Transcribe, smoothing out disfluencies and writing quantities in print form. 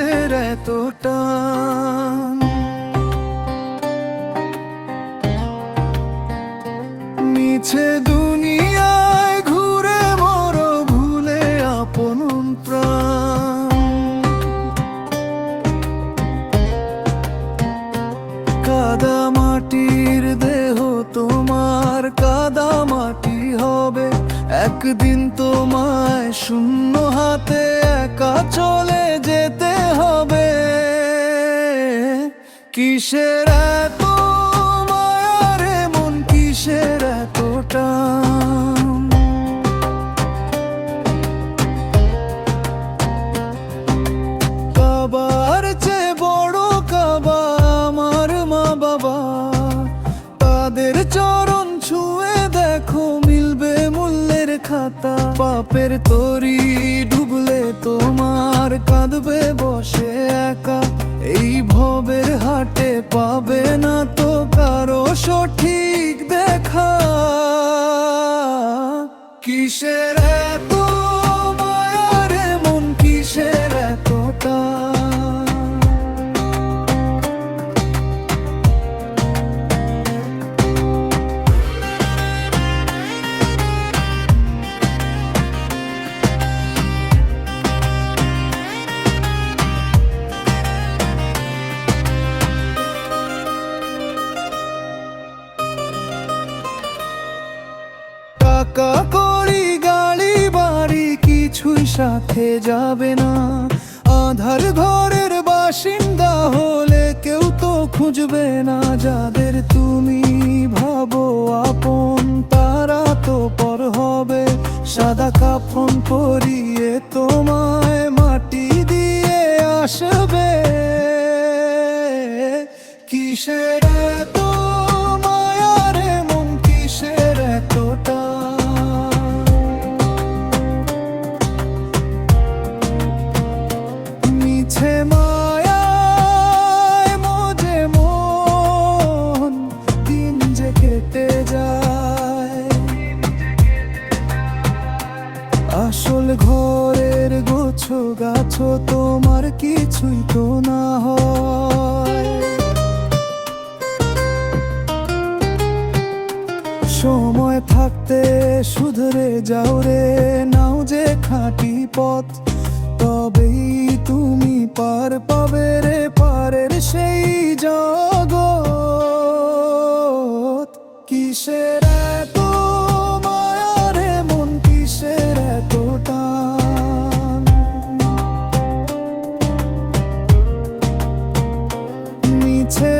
কিসের এত টান? মিছে দুনিয়ায় ঘুরে মরো ভুলে আপন প্রাণ। কাদা মাটির দেহ তোমার কাদা মাটি হবে, একদিন তোমায় শূন্য হাতে একা চলে যেতে হবে। কিসের এত মায়া রে মন, কিসের এত টান? কাবার চেয়ে বড় কাবা আমার মা বাবা, তাদের চরণ ছুঁয়ে দেখো মিলবে মূল্যের খাতা। পাপের তরি ডুবলে তোমার কাঁদবে বসে একা, এই ভবের হাটে পাবে না তো কারো সঠিক দেখা। কিসের এত মায়া রে মন, কিসের এত টান? টাকা কড়ি গাড়ি বাড়ি কিছুই সাথে যাবে না, আধার ঘরের বাসিন্দা হলে কেউ তো খুঁজবে না। যাদের তুমি ভাবো আপন তারা তো পর হবে, সাদা কাফন পরিয়ে তোমায় মাটি দিয়ে আসবে। কিসের এত মায়া রে মন, কিসের এত টান? মিছে মায়ায় মজে মন, দিন যে কেটে যায়। আসল ঘরের গোছো গাছো তোমার কিছুই তো না হয়। সময় থাকতে শুধরে যাও রে, নাও যে খাঁটি পথ, তবেই তুমি পার পাবে রে পারের সেই জগৎ। কিসের এত মায়া রে মন, কিসের এত টান? মিছে